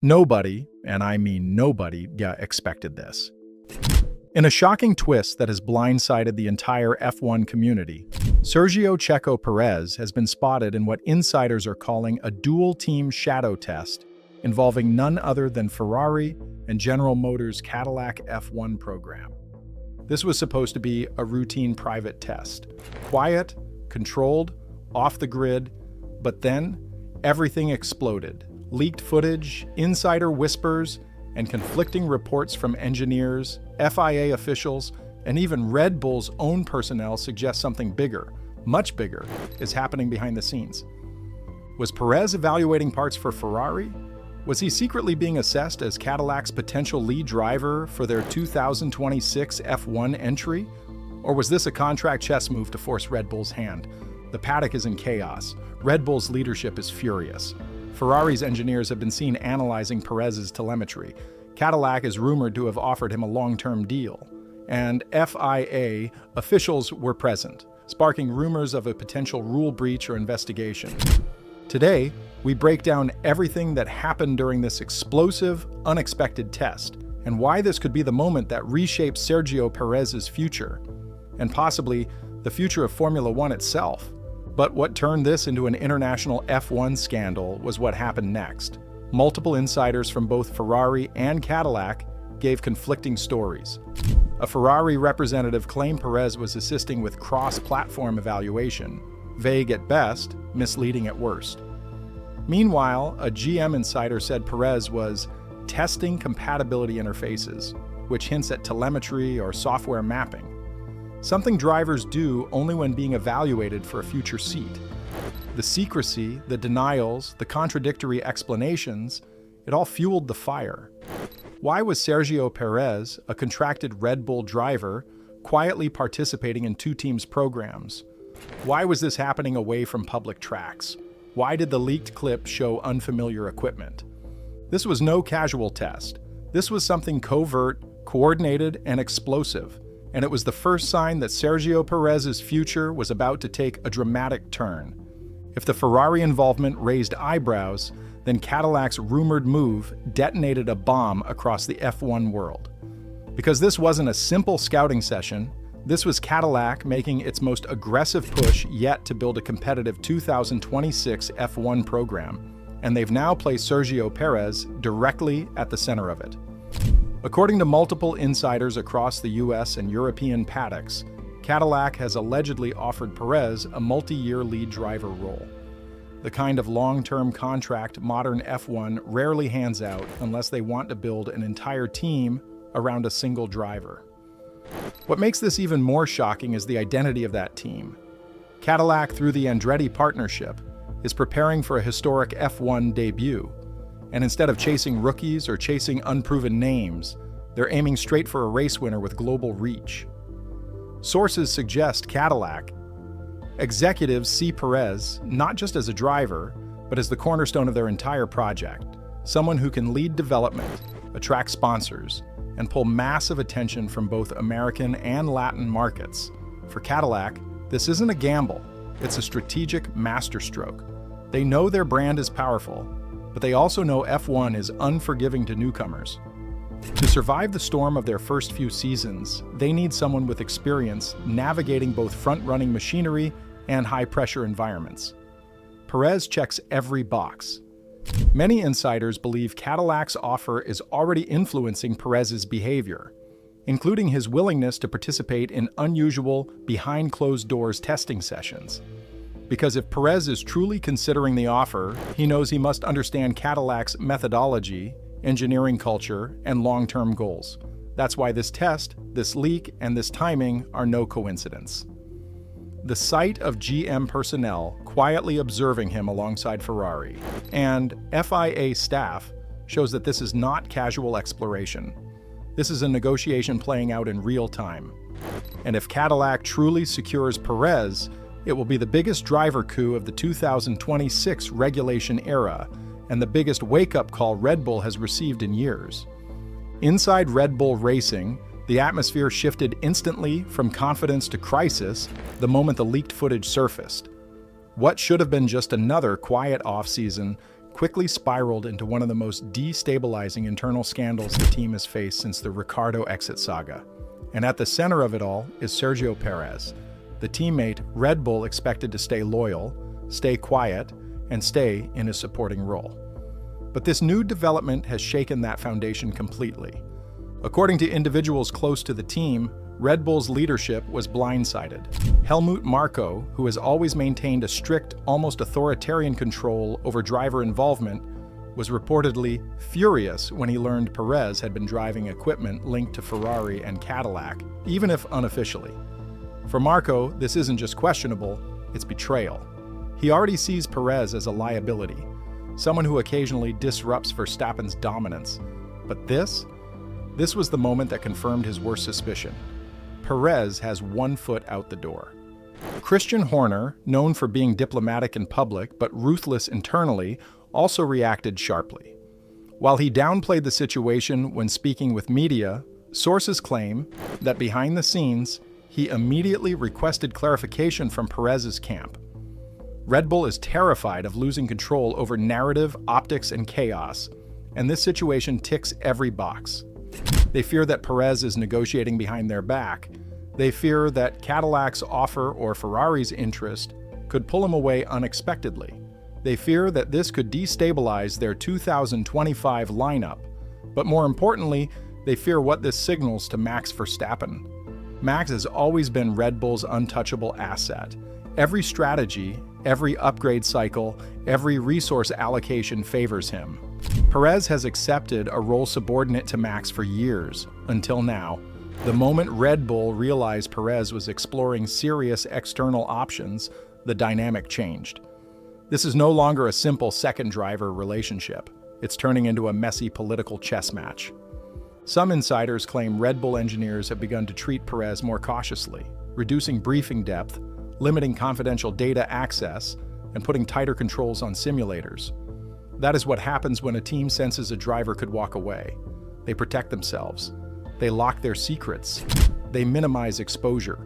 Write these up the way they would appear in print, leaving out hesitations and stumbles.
Nobody, and I mean nobody, expected this. In a shocking twist that has blindsided the entire F1 community, Sergio Checo Perez has been spotted in what insiders are calling a dual-team shadow test involving none other than Ferrari and General Motors' Cadillac F1 program. This was supposed to be a routine private test. Quiet, controlled, off the grid, but then everything exploded. Leaked footage, insider whispers, and conflicting reports from engineers, FIA officials, and even Red Bull's own personnel suggest something bigger, much bigger, is happening behind the scenes. Was Perez evaluating parts for Ferrari? Was he secretly being assessed as Cadillac's potential lead driver for their 2026 F1 entry? Or was this a contract chess move to force Red Bull's hand? The paddock is in chaos. Red Bull's leadership is furious. Ferrari's engineers have been seen analyzing Perez's telemetry. Cadillac is rumored to have offered him a long-term deal. And FIA officials were present, sparking rumors of a potential rule breach or investigation. Today, we break down everything that happened during this explosive, unexpected test, and why this could be the moment that reshapes Sergio Perez's future, and possibly the future of Formula One itself. But what turned this into an international F1 scandal was what happened next. Multiple insiders from both Ferrari and Cadillac gave conflicting stories. A Ferrari representative claimed Perez was assisting with cross-platform evaluation, vague at best, misleading at worst. Meanwhile, a GM insider said Perez was testing compatibility interfaces, which hints at telemetry or software mapping. Something drivers do only when being evaluated for a future seat. The secrecy, the denials, the contradictory explanations, it all fueled the fire. Why was Sergio Perez, a contracted Red Bull driver, quietly participating in two teams' programs? Why was this happening away from public tracks? Why did the leaked clip show unfamiliar equipment? This was no casual test. This was something covert, coordinated, and explosive. And it was the first sign that Sergio Perez's future was about to take a dramatic turn. If the Ferrari involvement raised eyebrows, then Cadillac's rumored move detonated a bomb across the F1 world. Because this wasn't a simple scouting session, this was Cadillac making its most aggressive push yet to build a competitive 2026 F1 program, and they've now placed Sergio Perez directly at the center of it. According to multiple insiders across the US and European paddocks, Cadillac has allegedly offered Perez a multi-year lead driver role. The kind of long-term contract modern F1 rarely hands out unless they want to build an entire team around a single driver. What makes this even more shocking is the identity of that team. Cadillac, through the Andretti partnership, is preparing for a historic F1 debut. And instead of chasing rookies or chasing unproven names, they're aiming straight for a race winner with global reach. Sources suggest Cadillac executives see Perez not just as a driver, but as the cornerstone of their entire project, someone who can lead development, attract sponsors, and pull massive attention from both American and Latin markets. For Cadillac, this isn't a gamble, it's a strategic masterstroke. They know their brand is powerful, but they also know F1 is unforgiving to newcomers. To survive the storm of their first few seasons, they need someone with experience navigating both front-running machinery and high-pressure environments. Perez checks every box. Many insiders believe Cadillac's offer is already influencing Perez's behavior, including his willingness to participate in unusual, behind-closed-doors testing sessions. Because if Perez is truly considering the offer, he knows he must understand Cadillac's methodology, engineering culture, and long-term goals. That's why this test, this leak, and this timing are no coincidence. The sight of GM personnel quietly observing him alongside Ferrari and FIA staff shows that this is not casual exploration. This is a negotiation playing out in real time. And if Cadillac truly secures Perez, it will be the biggest driver coup of the 2026 regulation era and the biggest wake-up call Red Bull has received in years. Inside Red Bull Racing, the atmosphere shifted instantly from confidence to crisis the moment the leaked footage surfaced. What should have been just another quiet off-season quickly spiraled into one of the most destabilizing internal scandals the team has faced since the Ricciardo exit saga. And at the center of it all is Sergio Perez, the teammate Red Bull expected to stay loyal, stay quiet, and stay in a supporting role. But this new development has shaken that foundation completely. According to individuals close to the team, Red Bull's leadership was blindsided. Helmut Marko, who has always maintained a strict, almost authoritarian control over driver involvement, was reportedly furious when he learned Perez had been driving equipment linked to Ferrari and Cadillac, even if unofficially. For Marko, this isn't just questionable, it's betrayal. He already sees Perez as a liability, someone who occasionally disrupts Verstappen's dominance. But this was the moment that confirmed his worst suspicion. Perez has one foot out the door. Christian Horner, known for being diplomatic in public but ruthless internally, also reacted sharply. While he downplayed the situation when speaking with media, sources claim that behind the scenes, he immediately requested clarification from Perez's camp. Red Bull is terrified of losing control over narrative, optics, and chaos, and this situation ticks every box. They fear that Perez is negotiating behind their back. They fear that Cadillac's offer or Ferrari's interest could pull him away unexpectedly. They fear that this could destabilize their 2025 lineup. But more importantly, they fear what this signals to Max Verstappen. Max has always been Red Bull's untouchable asset. Every strategy, every upgrade cycle, every resource allocation favors him. Perez has accepted a role subordinate to Max for years, until now. The moment Red Bull realized Perez was exploring serious external options, the dynamic changed. This is no longer a simple second-driver relationship. It's turning into a messy political chess match. Some insiders claim Red Bull engineers have begun to treat Perez more cautiously, reducing briefing depth, limiting confidential data access, and putting tighter controls on simulators. That is what happens when a team senses a driver could walk away. They protect themselves. They lock their secrets. They minimize exposure.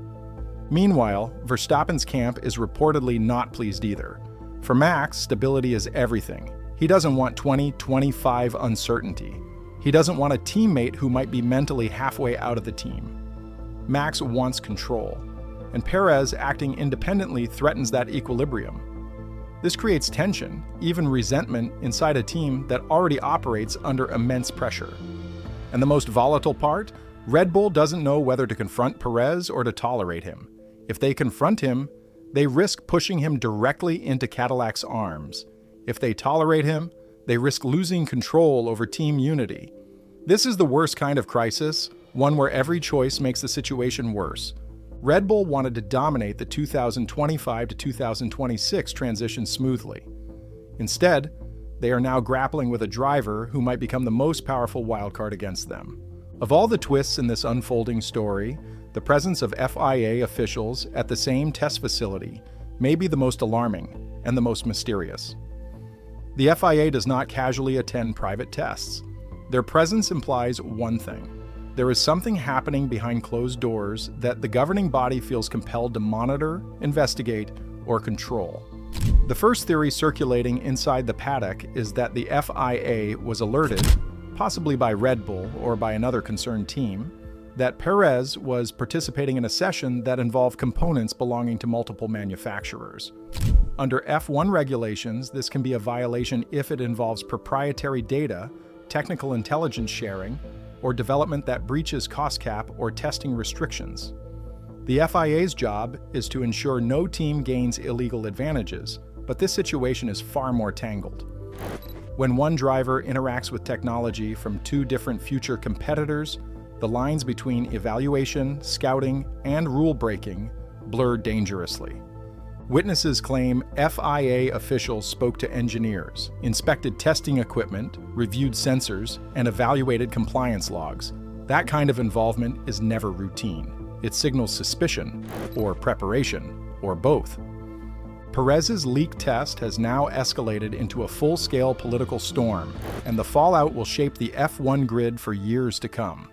Meanwhile, Verstappen's camp is reportedly not pleased either. For Max, stability is everything. He doesn't want 2025 uncertainty. He doesn't want a teammate who might be mentally halfway out of the team. Max wants control, and Perez acting independently threatens that equilibrium. This creates tension, even resentment, inside a team that already operates under immense pressure. And the most volatile part? Red Bull doesn't know whether to confront Perez or to tolerate him. If they confront him, they risk pushing him directly into Cadillac's arms. If they tolerate him, they risk losing control over team unity. This is the worst kind of crisis, one where every choice makes the situation worse. Red Bull wanted to dominate the 2025 to 2026 transition smoothly. Instead, they are now grappling with a driver who might become the most powerful wildcard against them. Of all the twists in this unfolding story, the presence of FIA officials at the same test facility may be the most alarming and the most mysterious. The FIA does not casually attend private tests. Their presence implies one thing: there is something happening behind closed doors that the governing body feels compelled to monitor, investigate, or control. The first theory circulating inside the paddock is that the FIA was alerted, possibly by Red Bull or by another concerned team, that Perez was participating in a session that involved components belonging to multiple manufacturers. Under F1 regulations, this can be a violation if it involves proprietary data, technical intelligence sharing, or development that breaches cost cap or testing restrictions. The FIA's job is to ensure no team gains illegal advantages, but this situation is far more tangled. When one driver interacts with technology from two different future competitors, the lines between evaluation, scouting, and rule-breaking blur dangerously. Witnesses claim FIA officials spoke to engineers, inspected testing equipment, reviewed sensors, and evaluated compliance logs. That kind of involvement is never routine. It signals suspicion, or preparation, or both. Perez's leak test has now escalated into a full-scale political storm, and the fallout will shape the F1 grid for years to come.